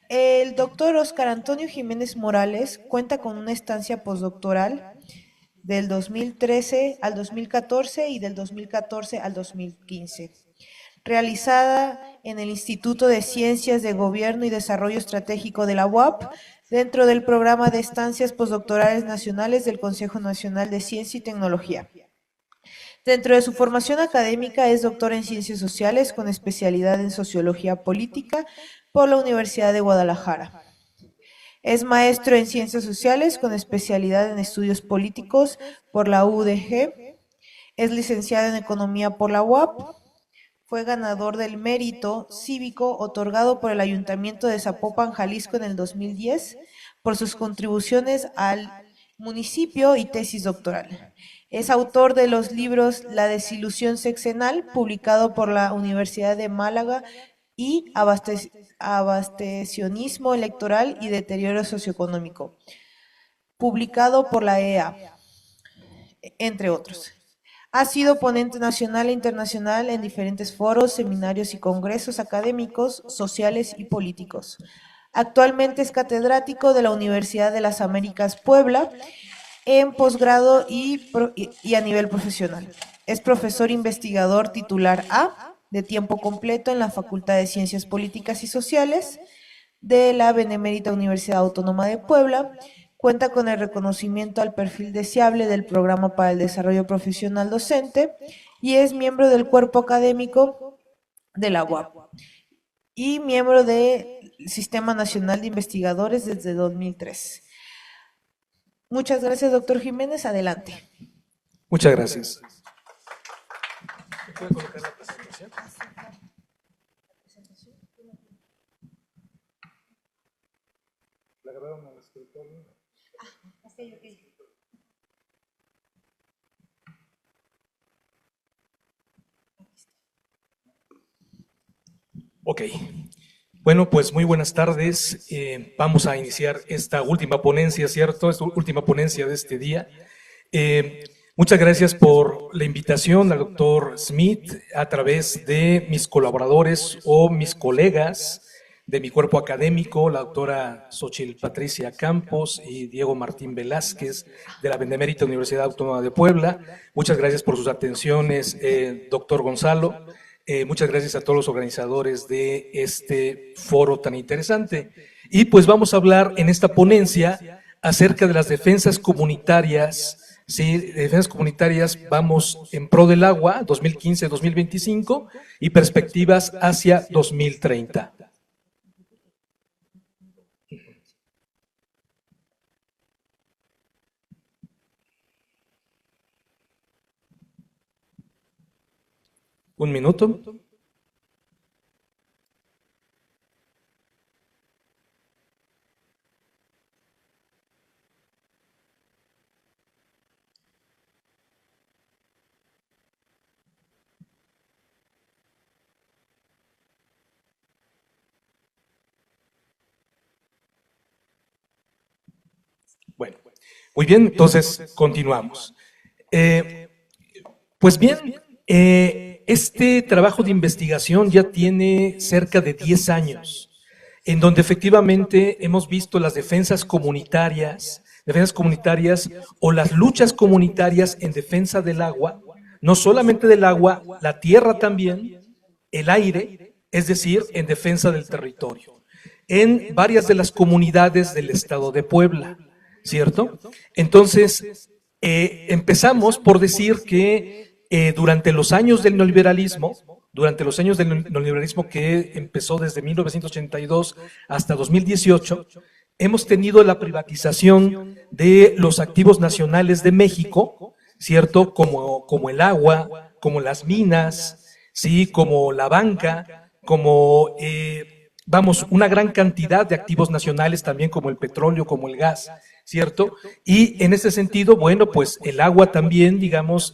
El doctor Óscar Antonio Jiménez Morales cuenta con una estancia postdoctoral del 2013 al 2014 y del 2014 al 2015, realizada en el Instituto de Ciencias de Gobierno y Desarrollo Estratégico de la UAP, dentro del programa de estancias postdoctorales nacionales del Consejo Nacional de Ciencia y Tecnología. Dentro de su formación académica es doctor en Ciencias Sociales con especialidad en Sociología Política por la Universidad de Guadalajara. Es maestro en Ciencias Sociales con especialidad en Estudios Políticos por la UDG. Es licenciado en Economía por la UAP. Fue ganador del Mérito Cívico otorgado por el Ayuntamiento de Zapopan, Jalisco en el 2010 por sus contribuciones al municipio y tesis doctoral. Es autor de los libros La desilusión sexenal, publicado por la Universidad de Málaga, y Abastecionismo electoral y deterioro socioeconómico, publicado por la EA, entre otros. Ha sido ponente nacional e internacional en diferentes foros, seminarios y congresos académicos, sociales y políticos. Actualmente es catedrático de la Universidad de las Américas Puebla en posgrado y a nivel profesional. Es profesor investigador titular A de tiempo completo en la Facultad de Ciencias Políticas y Sociales de la Benemérita Universidad Autónoma de Puebla. Cuenta con el reconocimiento al perfil deseable del Programa para el Desarrollo Profesional Docente y es miembro del cuerpo académico de la UAP y miembro del Sistema Nacional de Investigadores desde 2003. Muchas gracias, doctor Jiménez. Adelante. Muchas gracias. ¿Puede colocar la presentación? ¿La grabaron al escritorio? Ok. Bueno, pues muy buenas tardes. Vamos a iniciar esta última ponencia, ¿cierto? Esta última ponencia de este día. Muchas gracias por la invitación al doctor Smith a través de mis colaboradores o mis colegas de mi cuerpo académico, la doctora Xochitl Patricia Campos y Diego Martín Velázquez de la Benemérita Universidad Autónoma de Puebla. Muchas gracias por sus atenciones, doctor Gonzalo. Muchas gracias a todos los organizadores de este foro tan interesante. Y pues vamos a hablar en esta ponencia acerca de las defensas comunitarias. Sí, defensas comunitarias, vamos en pro del agua, 2015-2025, y perspectivas hacia 2030. Un minuto. Bueno, muy bien, entonces continuamos. Pues bien, este trabajo de investigación ya tiene cerca de 10 años, en donde efectivamente hemos visto las defensas comunitarias o las luchas comunitarias en defensa del agua, no solamente del agua, la tierra también, el aire, es decir, en defensa del territorio, en varias de las comunidades del estado de Puebla, ¿cierto? Entonces, empezamos por decir que durante los años del neoliberalismo, que empezó desde 1982 hasta 2018, hemos tenido la privatización de los activos nacionales de México, ¿cierto? Como el agua, como las minas, ¿sí? Como la banca, como, una gran cantidad de activos nacionales también como el petróleo, como el gas, ¿cierto? Y en ese sentido, bueno, pues el agua también, digamos,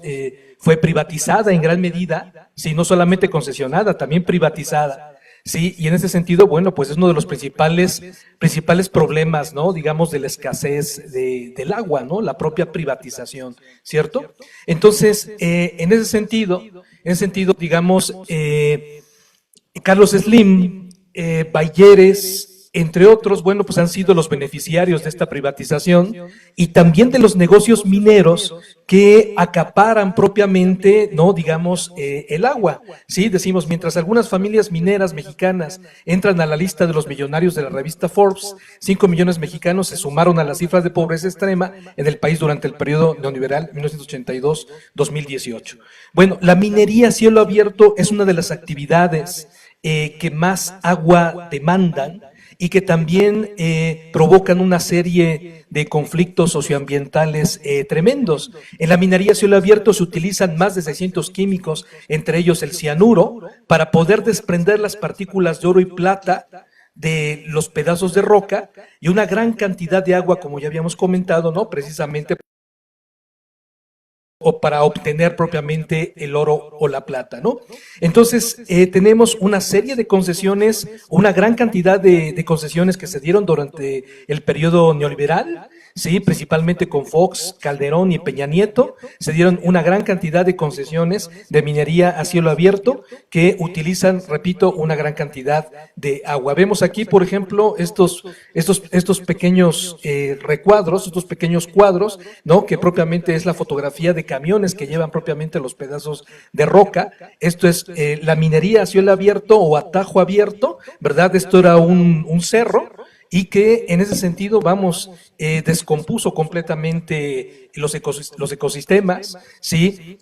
fue privatizada en gran medida, sí, no solamente concesionada, también privatizada, sí, y en ese sentido, bueno, pues es uno de los principales problemas, ¿no? Digamos, de la escasez del agua, ¿no? La propia privatización, ¿cierto? Entonces, en ese sentido, digamos, Carlos Slim, Bayeres, entre otros, bueno, pues han sido los beneficiarios de esta privatización y también de los negocios mineros que acaparan propiamente, ¿no? Digamos, el agua, ¿sí? Decimos, mientras algunas familias mineras mexicanas entran a la lista de los millonarios de la revista Forbes, 5 millones mexicanos se sumaron a las cifras de pobreza extrema en el país durante el periodo neoliberal 1982-2018. Bueno, la minería a cielo abierto es una de las actividades que más agua demandan y que también provocan una serie de conflictos socioambientales tremendos. En la minería a cielo abierto se utilizan más de 600 químicos, entre ellos el cianuro, para poder desprender las partículas de oro y plata de los pedazos de roca y una gran cantidad de agua, como ya habíamos comentado, ¿no? Precisamente o para obtener propiamente el oro o la plata, ¿no? Entonces, tenemos una serie de concesiones, una gran cantidad de concesiones que se dieron durante el periodo neoliberal, sí, principalmente con Fox, Calderón y Peña Nieto, se dieron una gran cantidad de concesiones de minería a cielo abierto que utilizan, repito, una gran cantidad de agua. Vemos aquí, por ejemplo, estos pequeños recuadros, estos pequeños cuadros, ¿no? Que propiamente es la fotografía de camiones que llevan propiamente los pedazos de roca. Esto es la minería a cielo abierto o a tajo abierto, ¿verdad? Esto era un cerro y que en ese sentido, vamos, descompuso completamente los ecosistemas, ¿sí?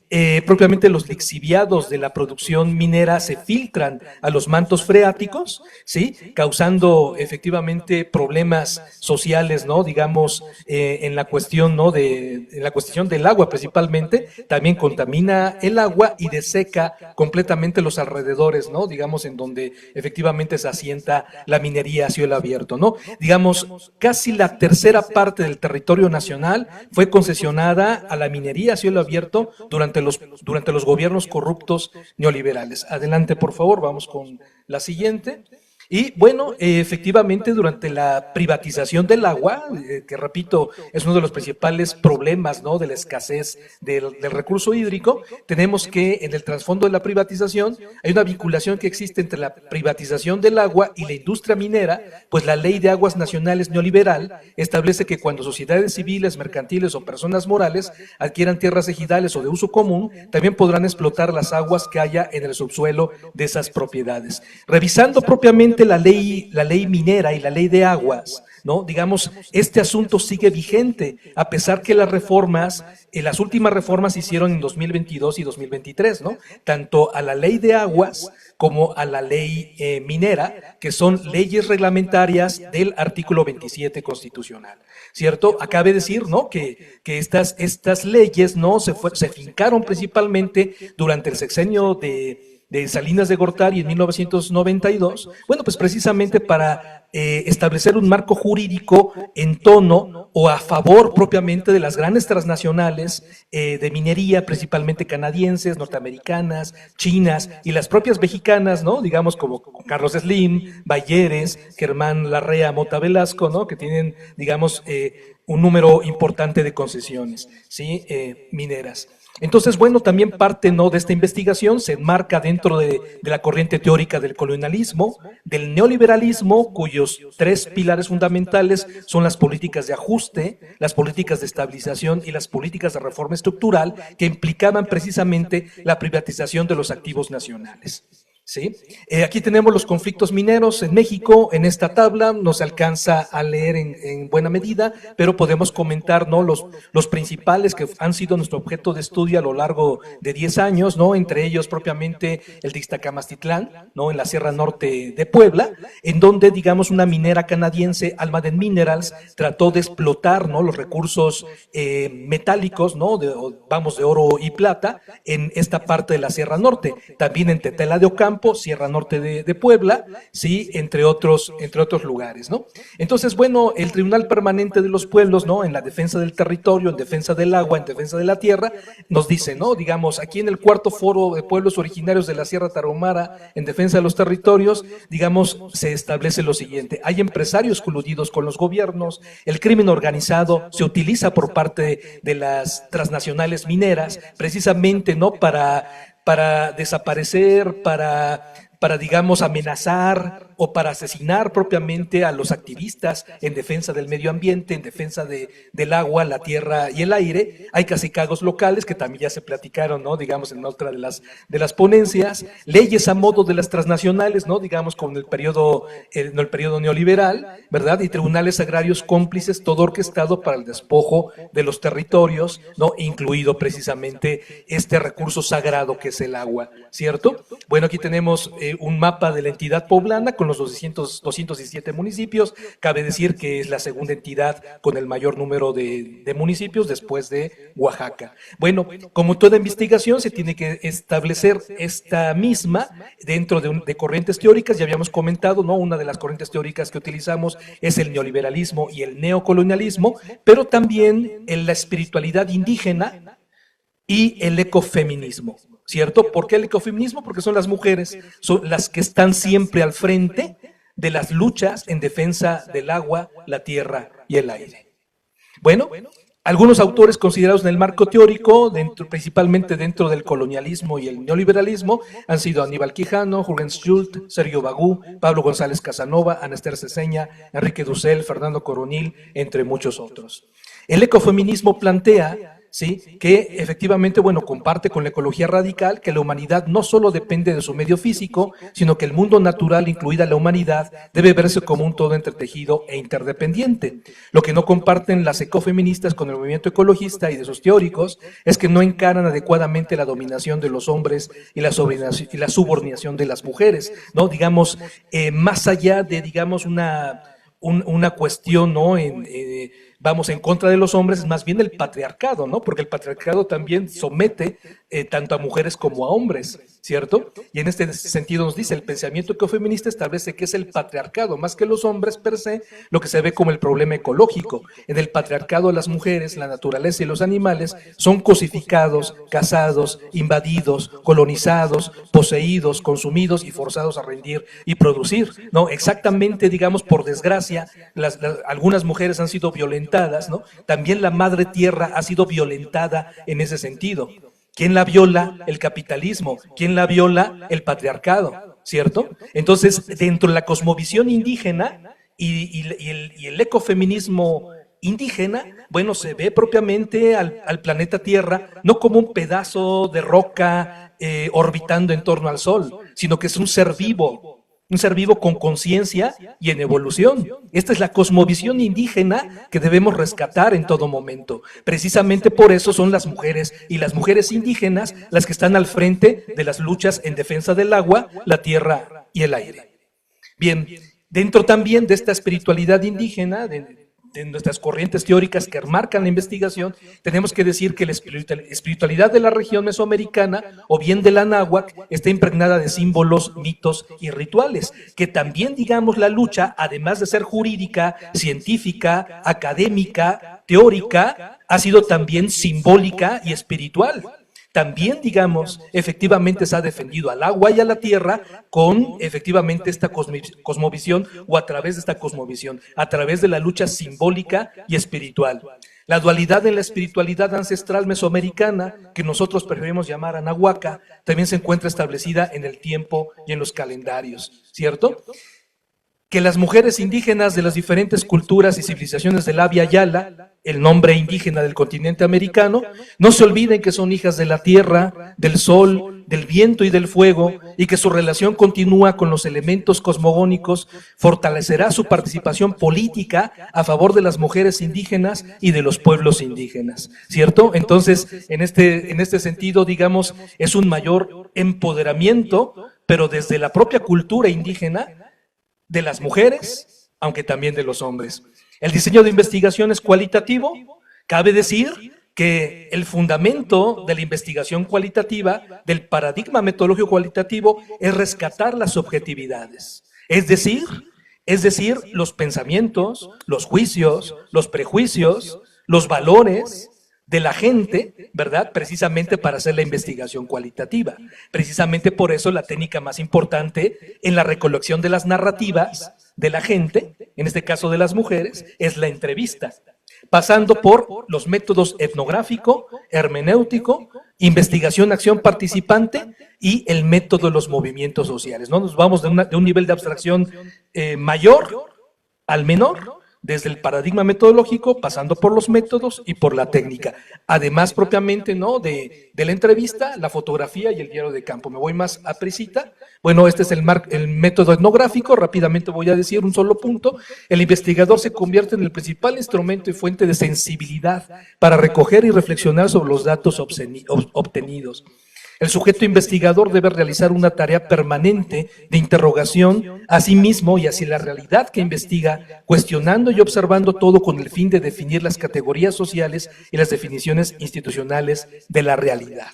Propiamente los lixiviados de la producción minera se filtran a los mantos freáticos, ¿sí? Causando efectivamente problemas sociales, ¿no? Digamos, en la cuestión, ¿no? En la cuestión del agua principalmente, también contamina el agua y deseca completamente los alrededores, ¿no? Digamos, en donde efectivamente se asienta la minería a cielo abierto, ¿no? Digamos, casi la tercera parte del territorio nacional fue concesionada a la minería a cielo abierto durante los gobiernos corruptos neoliberales. Adelante, por favor, vamos con la siguiente. Y bueno, efectivamente durante la privatización del agua, que repito, es uno de los principales problemas, ¿no? De la escasez del recurso hídrico, tenemos que en el trasfondo de la privatización hay una vinculación que existe entre la privatización del agua y la industria minera, pues la Ley de Aguas Nacionales neoliberal establece que cuando sociedades civiles, mercantiles o personas morales adquieran tierras ejidales o de uso común, también podrán explotar las aguas que haya en el subsuelo de esas propiedades. Revisando propiamente la ley minera y la ley de aguas, ¿no? Digamos, este asunto sigue vigente, a pesar que las reformas, las últimas reformas se hicieron en 2022 y 2023, ¿no? Tanto a la ley de aguas como a la ley minera, que son leyes reglamentarias del artículo 27 constitucional, ¿cierto? Acabe de decir, ¿no? Que estas leyes, ¿no? Se fincaron principalmente durante el sexenio de Salinas de Gortari en 1992, bueno, pues precisamente para establecer un marco jurídico en tono o a favor propiamente de las grandes transnacionales de minería, principalmente canadienses, norteamericanas, chinas y las propias mexicanas, ¿no? Digamos como Carlos Slim, Bayeres, Germán Larrea, Mota Velasco, ¿no? Que tienen, digamos, un número importante de concesiones, ¿sí? Mineras. Entonces, bueno, también parte, ¿no? De esta investigación se enmarca dentro de la corriente teórica del colonialismo, del neoliberalismo, cuyos tres pilares fundamentales son las políticas de ajuste, las políticas de estabilización y las políticas de reforma estructural, que implicaban precisamente la privatización de los activos nacionales. ¿Sí? Aquí tenemos los conflictos mineros en México. En esta tabla no se alcanza a leer en buena medida, pero podemos comentar, ¿no? los principales que han sido nuestro objeto de estudio a lo largo de 10 años, ¿no? Entre ellos propiamente el de Ixtacamastitlán, ¿no? En la Sierra Norte de Puebla, en donde, digamos, una minera canadiense, Almaden Minerals, trató de explotar, ¿no? Los recursos metálicos, ¿no? De oro y plata en esta parte de la Sierra Norte. También en Tetela de Ocampo, Sierra Norte de Puebla, sí, entre otros lugares, ¿no? Entonces, bueno, el Tribunal Permanente de los Pueblos, ¿no? En la defensa del territorio, en defensa del agua, en defensa de la tierra, nos dice, ¿no? Digamos, aquí en el cuarto foro de pueblos originarios de la Sierra Tarahumara, en defensa de los territorios, digamos, se establece lo siguiente: hay empresarios coludidos con los gobiernos, el crimen organizado se utiliza por parte de las transnacionales mineras, precisamente, ¿no? Para desaparecer, para digamos, amenazar o para asesinar propiamente a los activistas en defensa del medio ambiente, en defensa del agua, la tierra y el aire. Hay cacicazgos locales que también ya se platicaron, ¿no? Digamos, en otra de las ponencias, leyes a modo de las transnacionales, ¿no? Digamos, con el periodo neoliberal, ¿verdad? Y tribunales agrarios cómplices, todo orquestado para el despojo de los territorios, ¿no? Incluido precisamente este recurso sagrado que es el agua, ¿cierto? Bueno, aquí tenemos un mapa de la entidad poblana con los 217 municipios. Cabe decir que es la segunda entidad con el mayor número de municipios después de Oaxaca. Bueno, como toda investigación se tiene que establecer esta misma dentro de corrientes teóricas. Ya habíamos comentado, ¿no? Una de las corrientes teóricas que utilizamos es el neoliberalismo y el neocolonialismo, pero también en la espiritualidad indígena y el ecofeminismo, ¿cierto? ¿Por qué el ecofeminismo? Porque son las mujeres, son las que están siempre al frente de las luchas en defensa del agua, la tierra y el aire. Bueno, algunos autores considerados en el marco teórico, principalmente dentro del colonialismo y el neoliberalismo, han sido Aníbal Quijano, Jürgens Schult, Sergio Bagú, Pablo González Casanova, Ana Esther Ceseña, Enrique Dussel, Fernando Coronil, entre muchos otros. El ecofeminismo plantea, ¿sí?, que efectivamente, bueno, comparte con la ecología radical que la humanidad no solo depende de su medio físico, sino que el mundo natural, incluida la humanidad, debe verse como un todo entretejido e interdependiente. Lo que no comparten las ecofeministas con el movimiento ecologista y de sus teóricos es que no encaran adecuadamente la dominación de los hombres y la subordinación de las mujeres, ¿no? Digamos, más allá de, digamos, una cuestión, ¿no? Vamos en contra de los hombres, es más bien el patriarcado, ¿no? Porque el patriarcado también somete tanto a mujeres como a hombres, ¿cierto? Y en este sentido nos dice, el pensamiento ecofeminista establece que es el patriarcado, más que los hombres per se, lo que se ve como el problema ecológico. En el patriarcado las mujeres, la naturaleza y los animales son cosificados, cazados, invadidos, colonizados, poseídos, consumidos y forzados a rendir y producir, ¿no? Exactamente, digamos, por desgracia, algunas mujeres han sido violentadas, ¿no? También la madre tierra ha sido violentada en ese sentido. ¿Quién la viola? El capitalismo. ¿Quién la viola? El patriarcado, ¿cierto? Entonces, dentro de la cosmovisión indígena y el ecofeminismo indígena, bueno, se ve propiamente al planeta Tierra no como un pedazo de roca orbitando en torno al Sol, sino que es un ser vivo con conciencia y en evolución. Esta es la cosmovisión indígena que debemos rescatar en todo momento. Precisamente por eso son las mujeres y las mujeres indígenas las que están al frente de las luchas en defensa del agua, la tierra y el aire. Bien, dentro también de esta espiritualidad indígena, de nuestras corrientes teóricas que marcan la investigación, tenemos que decir que la espiritualidad de la región mesoamericana o bien de la náhuatl está impregnada de símbolos, mitos y rituales, que también, digamos, la lucha, además de ser jurídica, científica, académica, teórica, ha sido también simbólica y espiritual. También, digamos, efectivamente se ha defendido al agua y a la tierra con efectivamente esta cosmovisión o a través de esta cosmovisión, a través de la lucha simbólica y espiritual. La dualidad en la espiritualidad ancestral mesoamericana, que nosotros preferimos llamar anahuaca, también se encuentra establecida en el tiempo y en los calendarios, ¿cierto? Que las mujeres indígenas de las diferentes culturas y civilizaciones del Abya Yala, el nombre indígena del continente americano, no se olviden que son hijas de la tierra, del sol, del viento y del fuego, y que su relación continúa con los elementos cosmogónicos fortalecerá su participación política a favor de las mujeres indígenas y de los pueblos indígenas, ¿cierto? Entonces, en este sentido, digamos, es un mayor empoderamiento, pero desde la propia cultura indígena, de las mujeres, aunque también de los hombres. El diseño de investigación es cualitativo. Cabe decir que el fundamento de la investigación cualitativa, del paradigma metodológico cualitativo, es rescatar las subjetividades. Es decir, los pensamientos, los juicios, los prejuicios, los valores de la gente, ¿verdad? Precisamente para hacer la investigación cualitativa. Precisamente por eso la técnica más importante en la recolección de las narrativas de la gente, en este caso de las mujeres, es la entrevista. pasando por los métodos etnográfico, hermenéutico, investigación, acción participante y el método de los movimientos sociales, ¿no? Nos vamos de un nivel de abstracción mayor al menor, desde el paradigma metodológico, pasando por los métodos y por la técnica. Además, propiamente, ¿no?, de la entrevista, la fotografía y el diario de campo. Me voy más a presita. Bueno, este es el método etnográfico. Rápidamente voy a decir un solo punto. El investigador se convierte en el principal instrumento y fuente de sensibilidad para recoger y reflexionar sobre los datos obtenidos. El sujeto investigador debe realizar una tarea permanente de interrogación a sí mismo y hacia la realidad que investiga, cuestionando y observando todo con el fin de definir las categorías sociales y las definiciones institucionales de la realidad.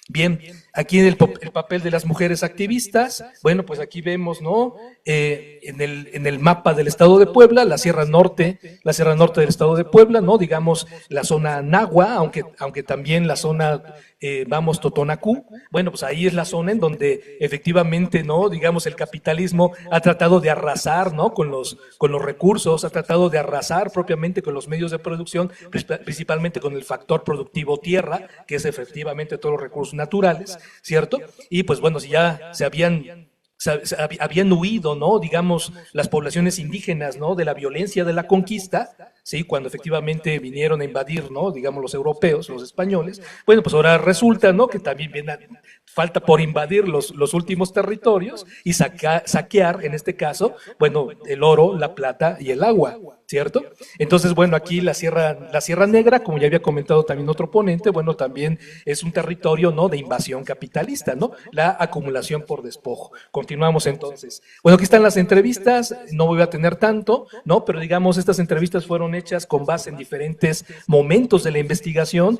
Bien, aquí en el papel de las mujeres activistas, bueno, pues aquí vemos, ¿no?, en el mapa del estado de Puebla, la Sierra Norte del estado de Puebla, ¿no?, digamos la zona Nahua, aunque también la zona, Totonacú, bueno, pues ahí es la zona en donde efectivamente, ¿no?, digamos el capitalismo ha tratado de arrasar, ¿no?, con los recursos, ha tratado de arrasar propiamente con los medios de producción, principalmente con el factor productivo tierra, que es efectivamente todos los recursos naturales, ¿cierto? Y pues bueno, si ya habían huido, ¿no?, digamos, las poblaciones indígenas, ¿no?, de la violencia de la conquista, ¿sí?, cuando efectivamente vinieron a invadir, ¿no?, digamos, los europeos, los españoles, bueno, pues ahora resulta, ¿no?, que también falta por invadir los últimos territorios y saquear, en este caso, bueno, el oro, la plata y el agua, ¿cierto? Entonces, bueno, aquí la Sierra Negra, como ya había comentado también otro ponente, bueno, también es un territorio, ¿no?, de invasión capitalista, ¿no?, la acumulación por despojo. Continuamos entonces. Bueno, aquí están las entrevistas, no voy a tener tanto, ¿no?, pero digamos, estas entrevistas fueron hechas con base en diferentes momentos de la investigación,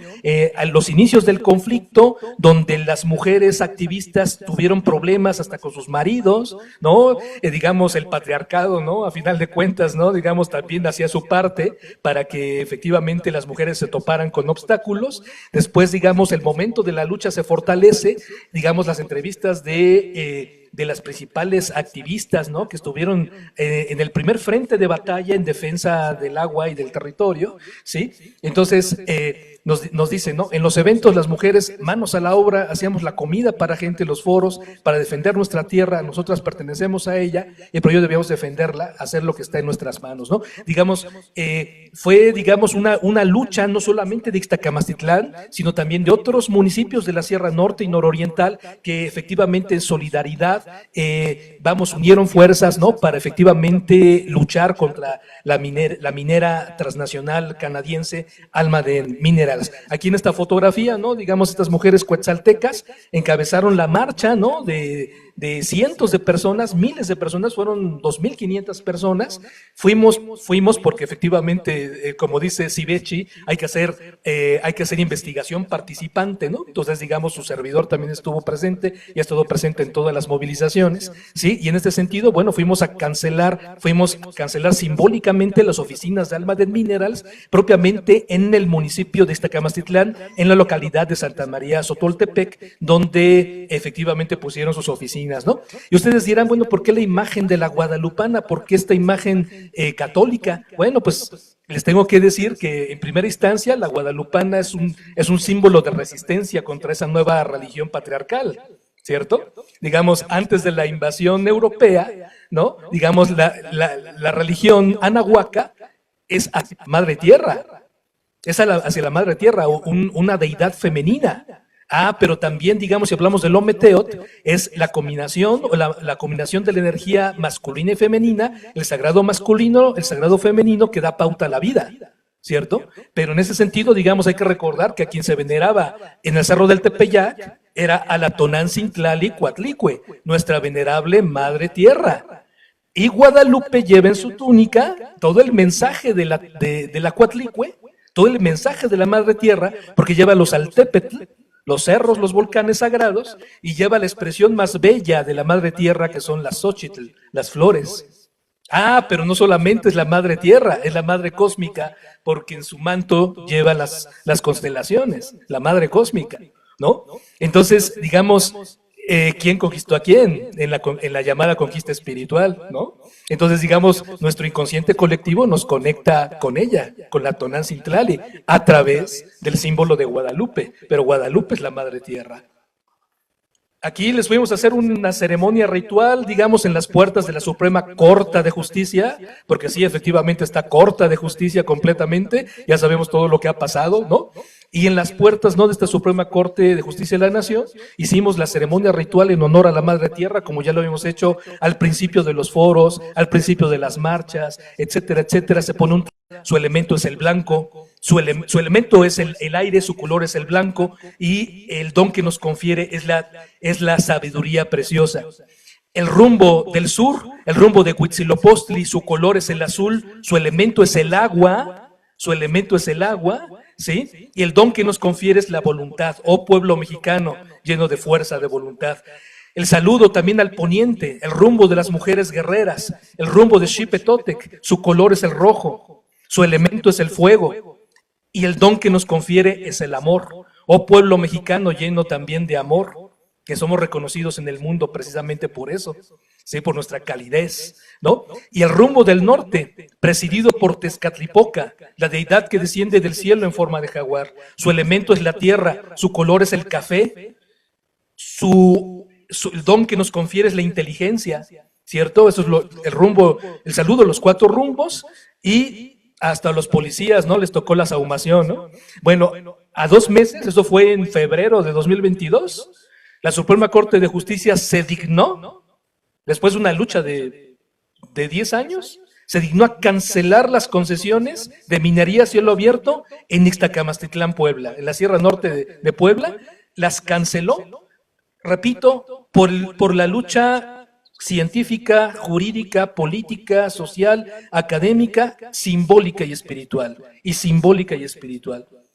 a los inicios del conflicto, donde las mujeres activistas tuvieron problemas hasta con sus maridos, ¿no?, digamos, el patriarcado, ¿no?, a final de cuentas, ¿no?, digamos, también hacía su parte para que efectivamente las mujeres se toparan con obstáculos. Después, digamos, el momento de la lucha se fortalece, digamos, las entrevistas de las principales activistas, ¿no?, que estuvieron en el primer frente de batalla en defensa del agua y del territorio, ¿sí? Entonces, nos dicen, ¿no?, en los eventos las mujeres, manos a la obra, hacíamos la comida para gente, los foros, para defender nuestra tierra, nosotras pertenecemos a ella, pero yo debíamos defenderla, hacer lo que está en nuestras manos, ¿no? Digamos, fue, digamos, una lucha no solamente de Ixtacamastitlán, sino también de otros municipios de la Sierra Norte y Nororiental, que efectivamente en solidaridad, unieron fuerzas, ¿no?, para efectivamente luchar contra la minera transnacional canadiense Almaden Minerals. Aquí en esta fotografía, ¿no?, digamos, estas mujeres quetzaltecas encabezaron la marcha, ¿no?, de cientos de personas, miles de personas, fueron 2,500 personas. Fuimos porque efectivamente, como dice Sivechi, hay que hacer investigación participante, ¿no? Entonces, digamos, su servidor también estuvo presente y ha estado presente en todas las movilizaciones, ¿sí? Y en este sentido, bueno, fuimos a cancelar simbólicamente las oficinas de Almaden Minerals, propiamente en el municipio de Ixtacamastitlán, en la localidad de Santa María Sotoltepec, donde efectivamente pusieron sus oficinas, ¿no? Y ustedes dirán, bueno, ¿por qué la imagen de la guadalupana? ¿Por qué esta imagen católica? Bueno, pues les tengo que decir que en primera instancia la guadalupana es un símbolo de resistencia contra esa nueva religión patriarcal, ¿cierto? Digamos, antes de la invasión europea, ¿no?, digamos, la religión anahuaca es hacia la madre tierra, es hacia la madre tierra, una deidad femenina. Pero también, digamos, si hablamos del Ometeotl, es la combinación de la energía masculina y femenina, el sagrado masculino, el sagrado femenino, que da pauta a la vida, ¿cierto? Pero en ese sentido, digamos, hay que recordar que a quien se veneraba en el Cerro del Tepeyac era a la Tonantzin Coatlicue, nuestra venerable Madre Tierra. Y Guadalupe lleva en su túnica todo el mensaje de la Coatlicue, todo el mensaje de la Madre Tierra, porque lleva los Altépetl, los cerros, los volcanes sagrados, y lleva la expresión más bella de la Madre Tierra, que son las Xochitl, las flores. Pero no solamente es la Madre Tierra, es la Madre Cósmica, porque en su manto lleva las constelaciones, la Madre Cósmica, ¿no? Entonces, digamos, ¿quién conquistó a quién? En la llamada conquista espiritual, ¿no? Entonces, digamos, nuestro inconsciente colectivo nos conecta con ella, con la Tonancintlali, a través del símbolo de Guadalupe, pero Guadalupe es la Madre Tierra. Aquí les fuimos a hacer una ceremonia ritual, digamos, en las puertas de la Suprema Corte de Justicia, porque sí, efectivamente está corta de justicia completamente, ya sabemos todo lo que ha pasado, ¿no? Y en las puertas, ¿no?, de esta Suprema Corte de Justicia de la Nación, hicimos la ceremonia ritual en honor a la Madre Tierra, como ya lo habíamos hecho al principio de los foros, al principio de las marchas, etcétera, etcétera. Se pone su elemento es el blanco, su elemento es el aire, su color es el blanco, y el don que nos confiere es la sabiduría preciosa. El rumbo del sur, el rumbo de Huitzilopochtli, su color es el azul, su elemento es el agua, ¿sí? Y el don que nos confiere es la voluntad, oh pueblo mexicano lleno de fuerza de voluntad. El saludo también al poniente, el rumbo de las mujeres guerreras, el rumbo de Xipetotec, su color es el rojo, su elemento es el fuego, y el don que nos confiere es el amor, oh pueblo mexicano lleno también de amor, que somos reconocidos en el mundo precisamente por eso, ¿sí?, por nuestra calidez, ¿no? Y el rumbo del norte, presidido por Tezcatlipoca, la deidad que desciende del cielo en forma de jaguar. Su elemento es la tierra, su color es el café, el don que nos confiere es la inteligencia, ¿cierto? Eso es el rumbo, el saludo, los 4 rumbos, y hasta los policías, ¿no?, les tocó la sahumación, ¿no? Bueno, a 2 meses, eso fue en febrero de 2022, la Suprema Corte de Justicia se dignó, después de una lucha de 10 años, se dignó a cancelar las concesiones de minería a cielo abierto en Ixtacamastitlán, Puebla, en la Sierra Norte de Puebla, las canceló, repito, por la lucha científica, jurídica, política, social, académica, simbólica y espiritual,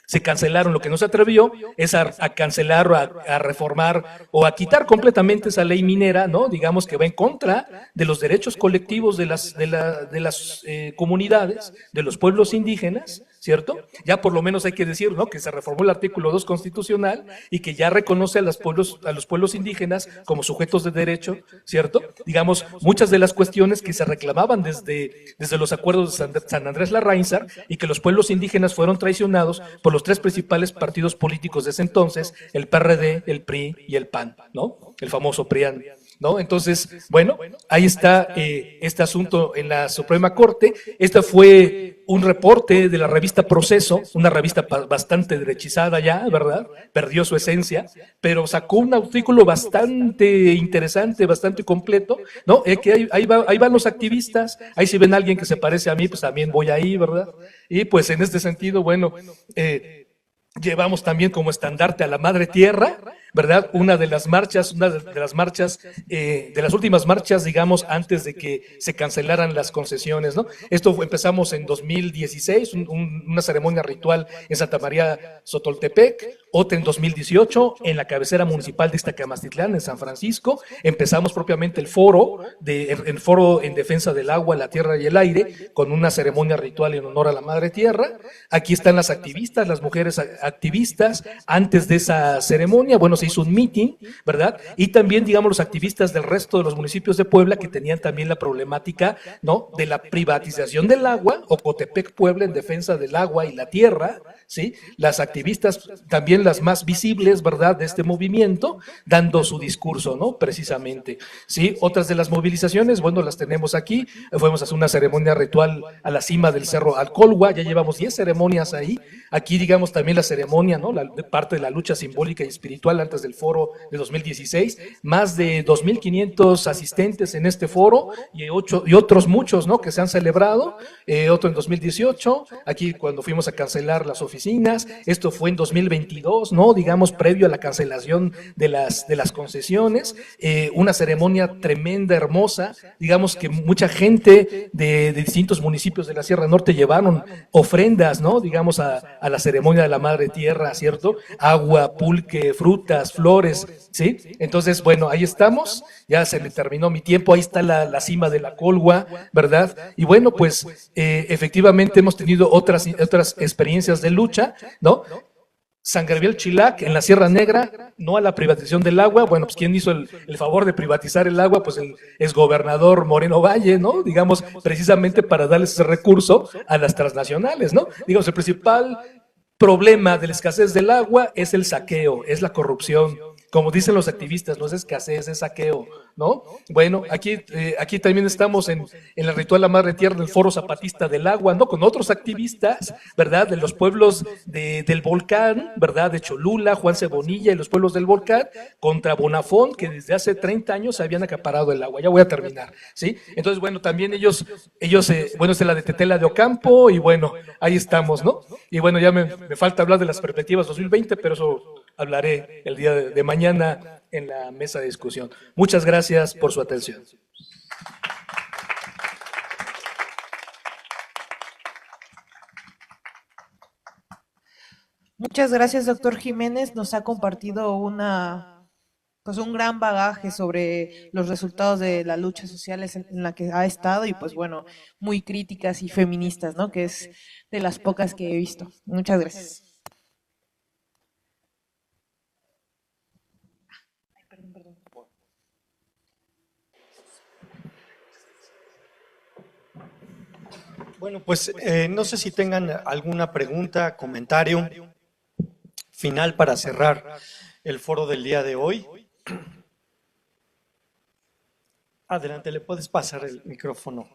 Se cancelaron, lo que no se atrevió es a cancelar o a reformar o a quitar completamente esa ley minera, ¿no?, digamos, que va en contra de los derechos colectivos de las comunidades, de los pueblos indígenas, ¿cierto? Ya por lo menos hay que decir, ¿no?, que se reformó el artículo 2 constitucional y que ya reconoce a los pueblos indígenas como sujetos de derecho, ¿cierto? Digamos, muchas de las cuestiones que se reclamaban desde los acuerdos de San Andrés Larraínzar, y que los pueblos indígenas fueron traicionados por los 3 principales partidos políticos de ese entonces, el PRD, el PRI y el PAN, ¿no? El famoso PRIAN, ¿no? Entonces, bueno, ahí está este asunto en la Suprema Corte. Este fue un reporte de la revista Proceso, una revista bastante derechizada ya, ¿verdad? Perdió su esencia, pero sacó un artículo bastante interesante, bastante completo, ¿no? Que ahí van los activistas, ahí si ven a alguien que se parece a mí, pues también voy ahí, ¿verdad? Y pues en este sentido, bueno, llevamos también como estandarte a la Madre Tierra, ¿verdad? Una de las últimas marchas, digamos, antes de que se cancelaran las concesiones, ¿no? Empezamos en 2016, una ceremonia ritual en Santa María Sotoltepec, otra en 2018 en la cabecera municipal de Ixtacamastitlán, en San Francisco. Empezamos propiamente el foro en defensa del agua, la tierra y el aire, con una ceremonia ritual en honor a la Madre Tierra. Aquí están las activistas, las mujeres activistas. Antes de esa ceremonia, bueno, se hizo un meeting, ¿verdad? Y también, digamos, los activistas del resto de los municipios de Puebla, que tenían también la problemática, ¿no?, de la privatización del agua, Ocotepec, Puebla, en defensa del agua y la tierra, ¿sí? Las activistas, también las más visibles, ¿verdad?, de este movimiento, dando su discurso, ¿no?, precisamente, ¿sí? Otras de las movilizaciones, bueno, las tenemos aquí. Fuimos a hacer una ceremonia ritual a la cima del Cerro Alcolhua, ya llevamos 10 ceremonias ahí. Aquí, digamos, también la ceremonia, ¿no?, parte de la lucha simbólica y espiritual antes del foro de 2016, más de 2,500 asistentes en este foro y otros muchos, ¿no?, que se han celebrado, otro en 2018, aquí cuando fuimos a cancelar las oficinas. Esto fue en 2022, ¿no?, digamos, previo a la cancelación de las concesiones, una ceremonia tremenda, hermosa, digamos que mucha gente de distintos municipios de la Sierra Norte llevaron ofrendas, ¿no?, digamos, a la ceremonia de la Madre Tierra, ¿cierto? Agua, pulque, frutas, flores, ¿sí? Entonces, bueno, ahí estamos, ya se le terminó mi tiempo, ahí está la cima de la Colhua, ¿verdad? Y bueno, pues efectivamente hemos tenido otras experiencias de lucha, ¿no? San Gabriel Chilac, en la Sierra Negra, no a la privatización del agua. Bueno, pues ¿quién hizo el favor de privatizar el agua? Pues el exgobernador Moreno Valle, ¿no? Digamos, precisamente para darles ese recurso a las transnacionales, ¿no? Digamos, el principal problema de la escasez del agua es el saqueo, es la corrupción. Como dicen los activistas, no es escasez, es saqueo, ¿no? Bueno, aquí también estamos en el ritual La Madre Tierra del Foro Zapatista del Agua, ¿no? Con otros activistas, ¿verdad? De los pueblos del volcán, ¿verdad? De Cholula, Juan Cebonilla y los pueblos del volcán, contra Bonafont, que desde hace 30 años habían acaparado el agua. Ya voy a terminar, ¿sí? Entonces, bueno, también ellos bueno, es la de Tetela de Ocampo, y bueno, ahí estamos, ¿no? Y bueno, ya me falta hablar de las perspectivas 2020, pero eso hablaré el día de mañana en la mesa de discusión. Muchas gracias por su atención. Muchas gracias, doctor Jiménez. Nos ha compartido pues un gran bagaje sobre los resultados de las luchas sociales en la que ha estado y pues bueno, muy críticas y feministas, ¿no? Que es de las pocas que he visto. Muchas gracias. Bueno, pues no sé si tengan alguna pregunta, comentario final para cerrar el foro del día de hoy. Adelante, le puedes pasar el micrófono.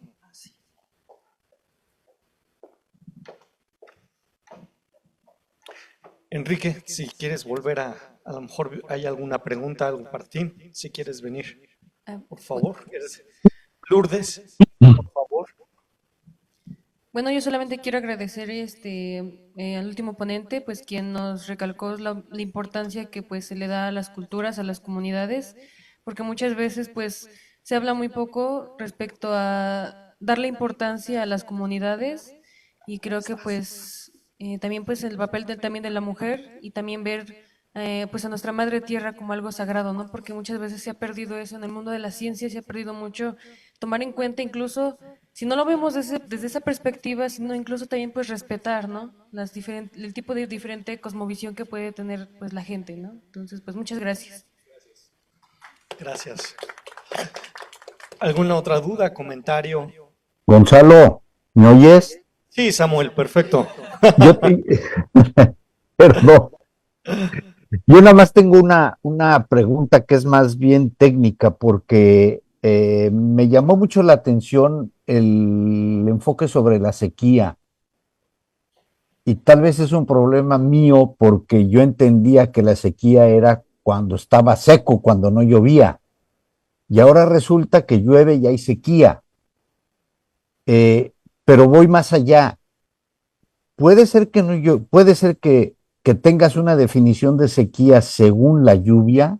Enrique, si quieres volver a lo mejor hay alguna pregunta, algún partín, si quieres venir, por favor. Lourdes, por favor. Bueno, yo solamente quiero agradecer al último ponente, pues quien nos recalcó la importancia que pues se le da a las culturas, a las comunidades, porque muchas veces pues se habla muy poco respecto a darle importancia a las comunidades, y creo que pues también pues el papel también de la mujer, y también ver pues a nuestra madre tierra como algo sagrado, ¿no? Porque muchas veces se ha perdido eso en el mundo de la ciencia, se ha perdido mucho tomar en cuenta, incluso si no lo vemos desde esa perspectiva, sino incluso también pues respetar, ¿no? El tipo de diferente cosmovisión que puede tener pues la gente, ¿no? Entonces, pues muchas gracias. Gracias. ¿Alguna otra duda, comentario? Gonzalo, ¿me oyes? Sí, Samuel, perfecto. Yo perdón. Yo nada más tengo una pregunta que es más bien técnica, porque me llamó mucho la atención el enfoque sobre la sequía. Y tal vez es un problema mío porque yo entendía que la sequía era cuando estaba seco, cuando no llovía. Y ahora resulta que llueve y hay sequía. Pero voy más allá. Puede ser que puede ser que tengas una definición de sequía según la lluvia,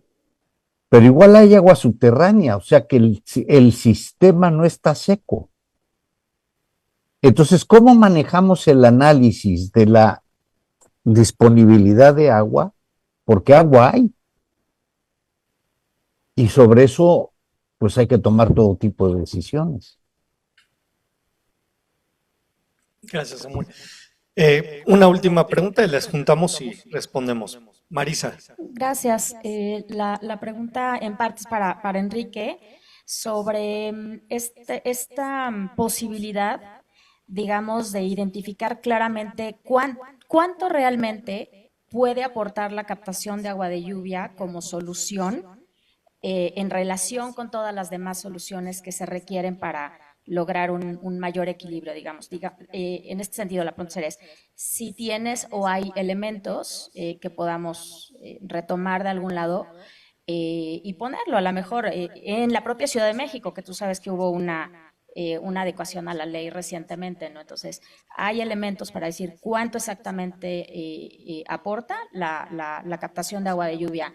pero igual hay agua subterránea, o sea que el sistema no está seco. Entonces, ¿cómo manejamos el análisis de la disponibilidad de agua? Porque agua hay. Y sobre eso, pues hay que tomar todo tipo de decisiones. Gracias, Samuel. Una última pregunta y les juntamos y respondemos. Marisa. Gracias. La pregunta en parte es para Enrique sobre esta posibilidad, digamos, de identificar claramente cuánto realmente puede aportar la captación de agua de lluvia como solución en relación con todas las demás soluciones que se requieren para lograr un mayor equilibrio, digamos. En este sentido, la pregunta es si tienes o hay elementos que podamos retomar de algún lado y ponerlo, a lo mejor en la propia Ciudad de México, que tú sabes que hubo una adecuación a la ley recientemente, ¿no? Entonces, hay elementos para decir cuánto exactamente aporta la captación de agua de lluvia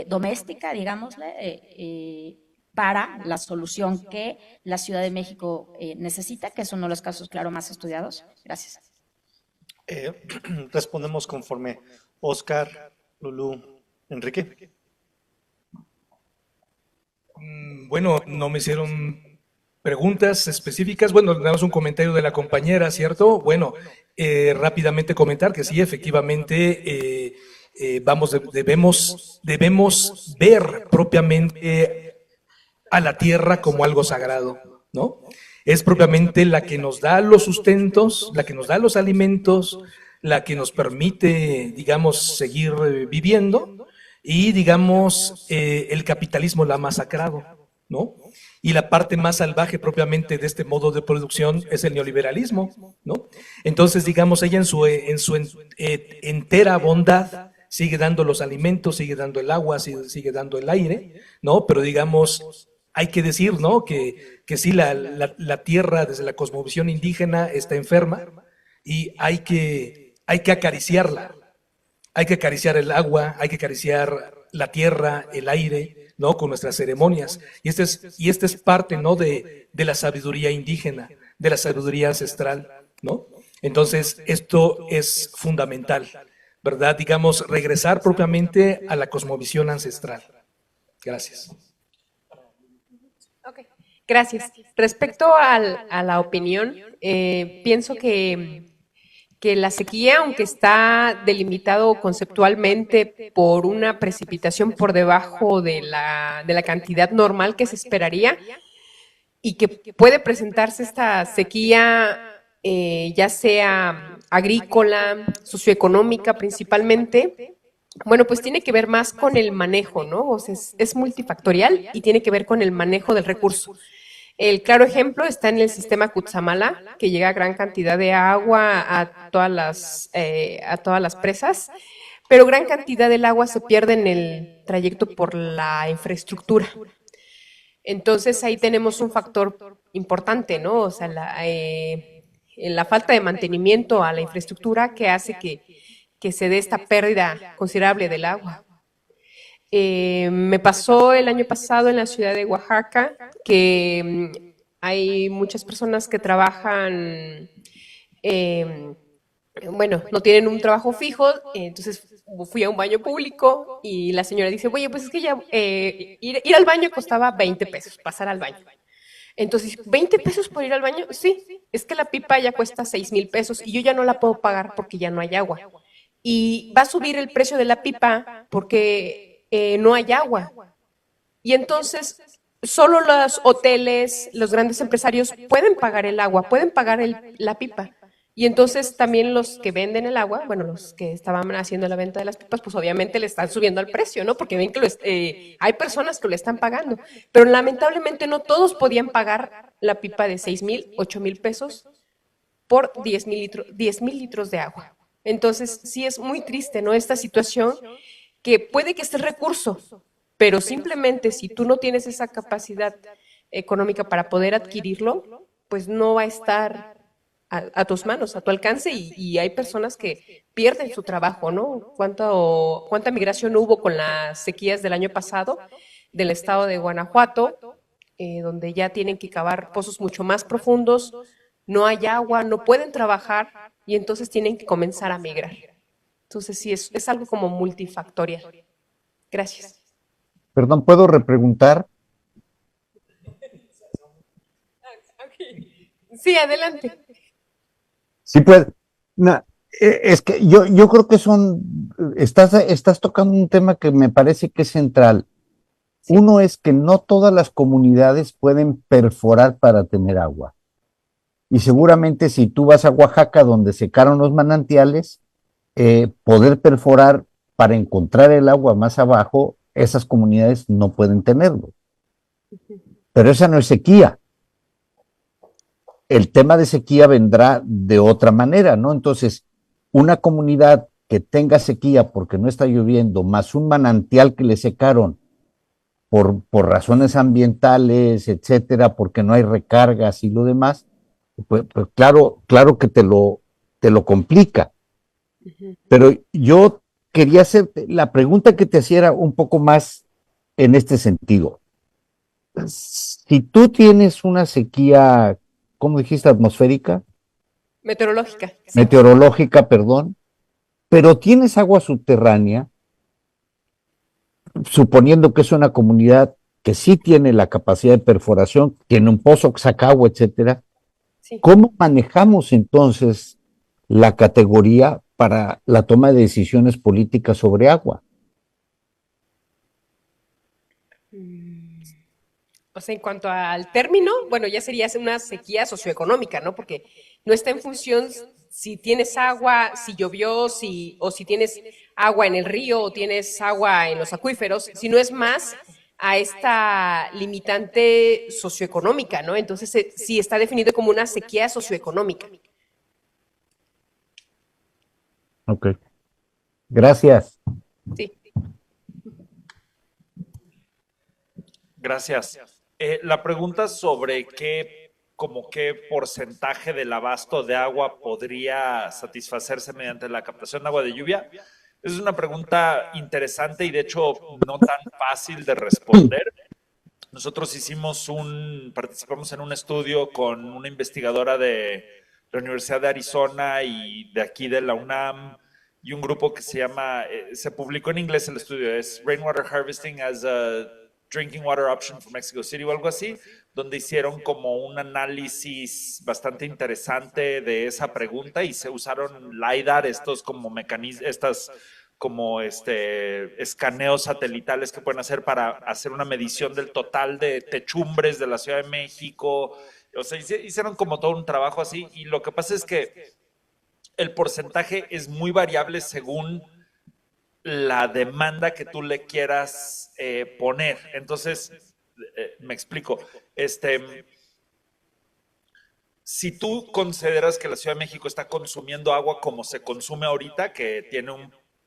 doméstica, digámosle, para la solución que la Ciudad de México necesita, que es uno de los casos, claro, más estudiados. Gracias. Respondemos conforme. Oscar, Lulú, Enrique. Bueno, no me hicieron Preguntas específicas. Bueno, tenemos un comentario de la compañera, ¿cierto? Bueno, rápidamente comentar que sí, efectivamente, debemos ver propiamente a la tierra como algo sagrado, ¿no? Es propiamente la que nos da los sustentos, la que nos da los alimentos, la que nos permite, digamos, seguir viviendo, y, digamos, el capitalismo la ha masacrado, ¿no? Y la parte más salvaje propiamente de este modo de producción es el neoliberalismo, ¿no? Entonces, digamos, ella en su entera bondad sigue dando los alimentos, sigue dando el agua, sigue dando el aire, ¿no? Pero, digamos, hay que decir, ¿no?, que sí, la tierra desde la cosmovisión indígena está enferma, y hay que acariciarla. Hay que acariciar el agua, hay que acariciar la tierra, el aire, ¿no?, con nuestras ceremonias. Y esta es parte, ¿no?, de la sabiduría indígena, de la sabiduría ancestral, ¿no? Entonces, esto es fundamental, ¿verdad? Digamos, regresar propiamente a la cosmovisión ancestral. Gracias. Okay. Gracias. Respecto a la opinión, pienso que la sequía, aunque está delimitado conceptualmente por una precipitación por debajo de la cantidad normal que se esperaría, y que puede presentarse esta sequía ya sea agrícola, socioeconómica principalmente, bueno, pues tiene que ver más con el manejo, ¿no? O sea, es multifactorial y tiene que ver con el manejo del recurso. El claro ejemplo está en el sistema Cutzamala, que llega a gran cantidad de agua a todas las presas, pero gran cantidad del agua se pierde en el trayecto por la infraestructura. Entonces ahí tenemos un factor importante, ¿no? O sea, la falta de mantenimiento a la infraestructura que hace que se dé esta pérdida considerable del agua. Me pasó el año pasado en la ciudad de Oaxaca que hay muchas personas que trabajan, bueno, no tienen un trabajo fijo, entonces fui a un baño público y la señora dice, oye, pues es que ya ir al baño costaba 20 pesos, pasar al baño. Entonces, ¿20 pesos por ir al baño? Sí, es que la pipa ya cuesta 6,000 pesos y yo ya no la puedo pagar porque ya no hay agua. Y va a subir el precio de la pipa porque no hay agua. Y entonces, solo los hoteles, los grandes empresarios pueden pagar el agua, pueden pagar la pipa. Y entonces también los que venden el agua, bueno, los que estaban haciendo la venta de las pipas, pues obviamente le están subiendo el precio, ¿no? Porque ven que hay personas que lo están pagando. Pero lamentablemente no todos podían pagar la pipa de 6,000, 8,000 pesos por 10,000 litros de agua. Entonces, sí es muy triste, ¿no? Esta situación que puede que esté el recurso, pero simplemente si tú no tienes esa capacidad económica para poder adquirirlo, pues no va a estar a tus manos, a tu alcance, y hay personas que pierden su trabajo, ¿no? ¿Cuánta migración hubo con las sequías del año pasado del estado de Guanajuato, donde ya tienen que cavar pozos mucho más profundos, no hay agua, no pueden trabajar y entonces tienen que comenzar a migrar? Entonces sí, es algo como multifactorial. Gracias. Perdón, ¿puedo repreguntar? Sí, adelante. Sí, pues, es que yo creo que estás tocando un tema que me parece que es central. Sí. Uno es que no todas las comunidades pueden perforar para tener agua. Y seguramente si tú vas a Oaxaca, donde secaron los manantiales, poder perforar para encontrar el agua más abajo, esas comunidades no pueden tenerlo. Pero esa no es sequía. El tema de sequía vendrá de otra manera, ¿no? Entonces, una comunidad que tenga sequía porque no está lloviendo, más un manantial que le secaron por razones ambientales, etcétera, porque no hay recargas y lo demás, pues claro que te lo complica. Pero yo quería hacer, la pregunta que te hacía era un poco más en este sentido. Si tú tienes una sequía, ¿cómo dijiste? Atmosférica. Meteorológica. Sí. Meteorológica, perdón. Pero tienes agua subterránea, suponiendo que es una comunidad que sí tiene la capacidad de perforación, tiene un pozo que saca agua, etcétera. Sí. ¿Cómo manejamos entonces la categoría para la toma de decisiones políticas sobre agua? O sea, en cuanto al término, bueno, ya sería una sequía socioeconómica, ¿no? Porque no está en función si tienes agua, si llovió, o si tienes agua en el río o tienes agua en los acuíferos, sino es más a esta limitante socioeconómica, ¿no? Entonces, sí está definido como una sequía socioeconómica. Ok. Gracias. Sí. Gracias. La pregunta sobre como qué porcentaje del abasto de agua podría satisfacerse mediante la captación de agua de lluvia es una pregunta interesante y de hecho no tan fácil de responder. Nosotros participamos en un estudio con una investigadora de la Universidad de Arizona y de aquí de la UNAM y un grupo que se publicó en inglés el estudio, es Rainwater Harvesting as a Drinking Water Option for Mexico City o algo así, donde hicieron como un análisis bastante interesante de esa pregunta y se usaron LiDAR, estos como escaneos satelitales que pueden hacer para hacer una medición del total de techumbres de la Ciudad de México. O sea, hicieron como todo un trabajo así y lo que pasa es que el porcentaje es muy variable según la demanda que tú le quieras poner. Entonces, me explico. Si tú consideras que la Ciudad de México está consumiendo agua como se consume ahorita, que tiene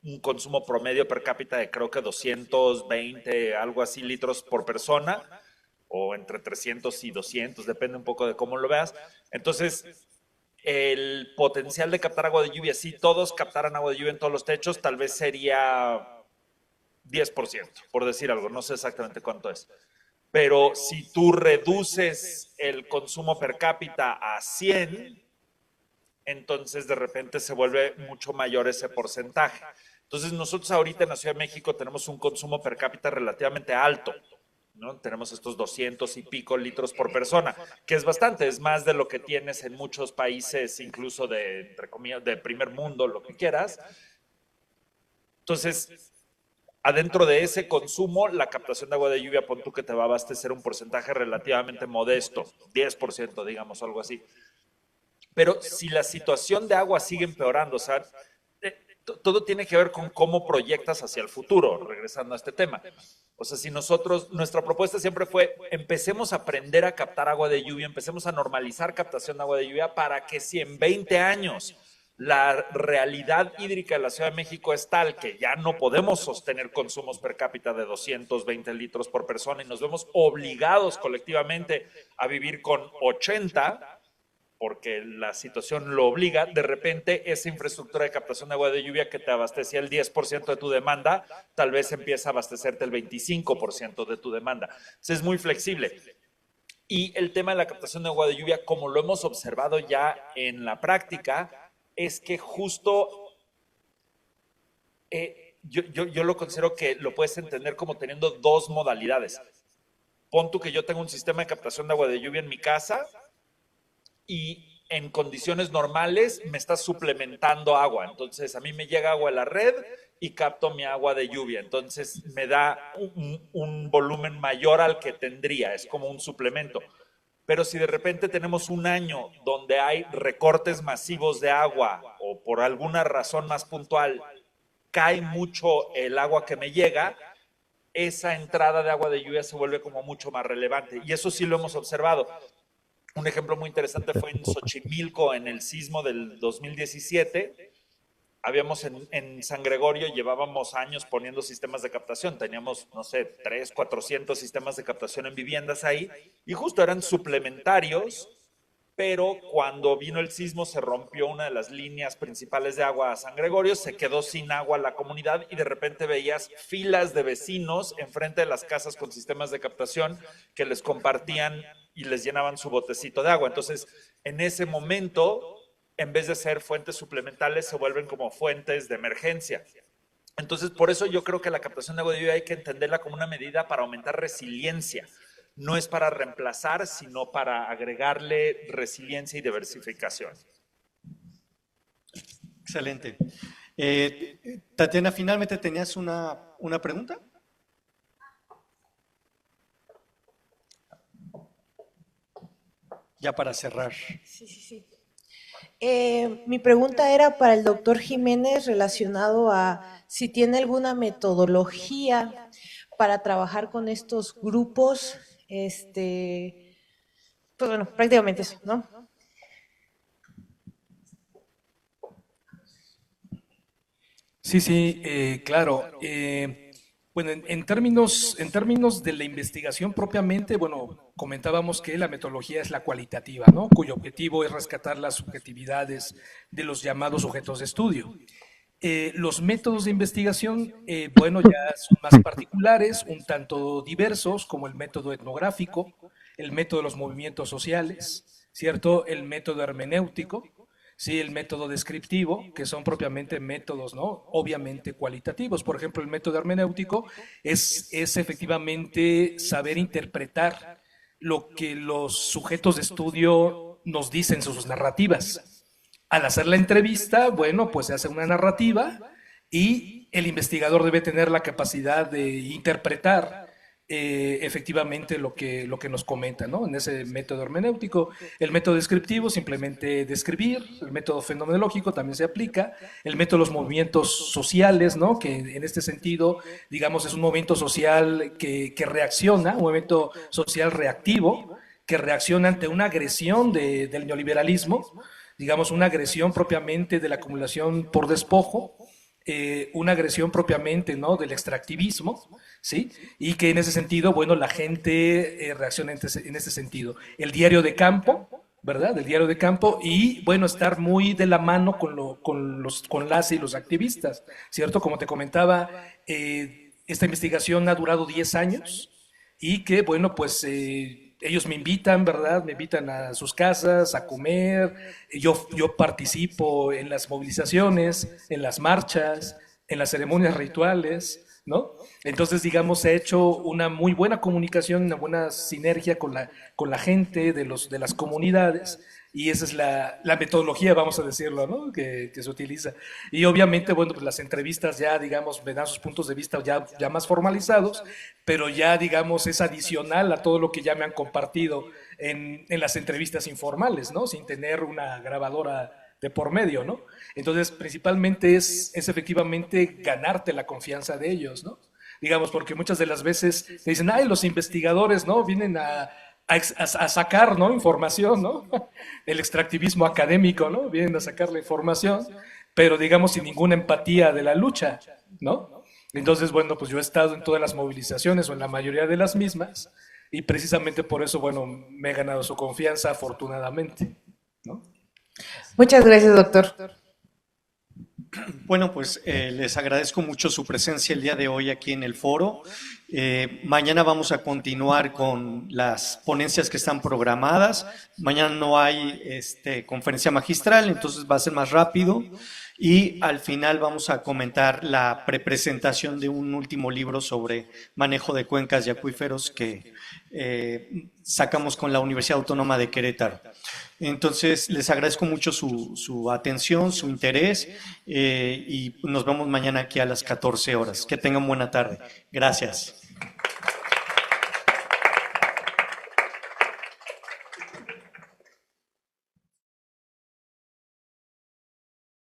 un consumo promedio per cápita de creo que 220, algo así, litros por persona, o entre 300 y 200, depende un poco de cómo lo veas. Entonces, el potencial de captar agua de lluvia, si todos captaran agua de lluvia en todos los techos, tal vez sería 10%, por decir algo, no sé exactamente cuánto es. Pero si tú reduces el consumo per cápita a 100, entonces de repente se vuelve mucho mayor ese porcentaje. Entonces nosotros ahorita en la Ciudad de México tenemos un consumo per cápita relativamente alto, ¿no? Tenemos estos 200 y pico litros por persona, que es bastante, es más de lo que tienes en muchos países, incluso entre comillas, de primer mundo, lo que quieras. Entonces, adentro de ese consumo, la captación de agua de lluvia, pon tú que te va a abastecer un porcentaje relativamente modesto, 10%, digamos, algo así. Pero si la situación de agua sigue empeorando, o sea, todo tiene que ver con cómo proyectas hacia el futuro, regresando a este tema. O sea, si nuestra propuesta siempre fue, empecemos a aprender a captar agua de lluvia, empecemos a normalizar captación de agua de lluvia para que si en 20 años la realidad hídrica de la Ciudad de México es tal que ya no podemos sostener consumos per cápita de 220 litros por persona y nos vemos obligados colectivamente a vivir con 80, porque la situación lo obliga, de repente esa infraestructura de captación de agua de lluvia que te abastecía el 10% de tu demanda, tal vez empieza a abastecerte el 25% de tu demanda. Entonces es muy flexible. Y el tema de la captación de agua de lluvia, como lo hemos observado ya en la práctica, es que justo yo lo considero que lo puedes entender como teniendo dos modalidades. Pon tú que yo tengo un sistema de captación de agua de lluvia en mi casa y en condiciones normales me está suplementando agua. Entonces, a mí me llega agua a la red y capto mi agua de lluvia. Entonces, me da un volumen mayor al que tendría. Es como un suplemento. Pero si de repente tenemos un año donde hay recortes masivos de agua o por alguna razón más puntual cae mucho el agua que me llega, esa entrada de agua de lluvia se vuelve como mucho más relevante. Y eso sí lo hemos observado. Un ejemplo muy interesante fue en Xochimilco, en el sismo del 2017. Habíamos en San Gregorio, llevábamos años poniendo sistemas de captación. Teníamos, no sé, 300, 400 sistemas de captación en viviendas ahí. Y justo eran suplementarios, pero cuando vino el sismo se rompió una de las líneas principales de agua a San Gregorio, se quedó sin agua la comunidad y de repente veías filas de vecinos enfrente de las casas con sistemas de captación que les compartían y les llenaban su botecito de agua. Entonces, en ese momento, en vez de ser fuentes suplementales, se vuelven como fuentes de emergencia. Entonces, por eso yo creo que la captación de agua de lluvia hay que entenderla como una medida para aumentar resiliencia. No es para reemplazar, sino para agregarle resiliencia y diversificación. Excelente. Tatiana, finalmente tenías una pregunta. Ya para cerrar. Sí. Mi pregunta era para el doctor Jiménez relacionado a si tiene alguna metodología para trabajar con estos grupos, pues bueno, prácticamente eso, ¿no? Sí, claro. Bueno, en términos de la investigación propiamente, bueno, comentábamos que la metodología es la cualitativa, ¿no? Cuyo objetivo es rescatar las subjetividades de los llamados sujetos de estudio. Los métodos de investigación, bueno, ya son más particulares, un tanto diversos, como el método etnográfico, el método de los movimientos sociales, ¿cierto? El método hermenéutico, sí, el método descriptivo, que son propiamente métodos, ¿no? Obviamente cualitativos. Por ejemplo, el método hermenéutico es efectivamente saber interpretar lo que los sujetos de estudio nos dicen en sus narrativas. Al hacer la entrevista, bueno, pues se hace una narrativa y el investigador debe tener la capacidad de interpretar efectivamente lo que nos comenta, ¿no? En ese método hermenéutico. El método descriptivo, simplemente describir. El método fenomenológico también se aplica. El método de los movimientos sociales, ¿no? Que en este sentido, digamos, es un movimiento social que reacciona, un movimiento social reactivo, que reacciona ante una agresión del neoliberalismo, digamos, una agresión propiamente de la acumulación por despojo, una agresión propiamente, ¿no? Del extractivismo, ¿sí? Y que en ese sentido, bueno, la gente reacciona en ese sentido. El diario de campo, ¿verdad? El diario de campo y, bueno, estar muy de la mano con las y los activistas, ¿cierto? Como te comentaba, esta investigación ha durado 10 años y que, bueno, pues ellos me invitan, ¿verdad? Me invitan a sus casas a comer, yo participo en las movilizaciones, en las marchas, en las ceremonias rituales, ¿no? Entonces, digamos, se ha hecho una muy buena comunicación, una buena sinergia con la gente de las comunidades y esa es la metodología, vamos a decirlo, ¿no? Que se utiliza. Y obviamente, bueno, pues las entrevistas ya, digamos, me dan sus puntos de vista ya más formalizados, pero ya, digamos, es adicional a todo lo que ya me han compartido en las entrevistas informales, ¿no? Sin tener una grabadora de por medio, ¿no? Entonces, principalmente es efectivamente ganarte la confianza de ellos, ¿no? Digamos, porque muchas de las veces te dicen, ay, los investigadores, ¿no? Vienen a sacar, ¿no? Información, ¿no? El extractivismo académico, ¿no? Vienen a sacar la información, pero digamos sin ninguna empatía de la lucha, ¿no? Entonces, bueno, pues yo he estado en todas las movilizaciones o en la mayoría de las mismas y precisamente por eso, bueno, me he ganado su confianza afortunadamente, ¿no? Muchas gracias, doctor. Bueno, pues les agradezco mucho su presencia el día de hoy aquí en el foro. Mañana vamos a continuar con las ponencias que están programadas. Mañana no hay conferencia magistral, entonces va a ser más rápido. Y al final vamos a comentar la prepresentación de un último libro sobre manejo de cuencas y acuíferos que sacamos con la Universidad Autónoma de Querétaro. Entonces, les agradezco mucho su atención, su interés y nos vemos mañana aquí a las 14 horas. Que tengan buena tarde. Gracias.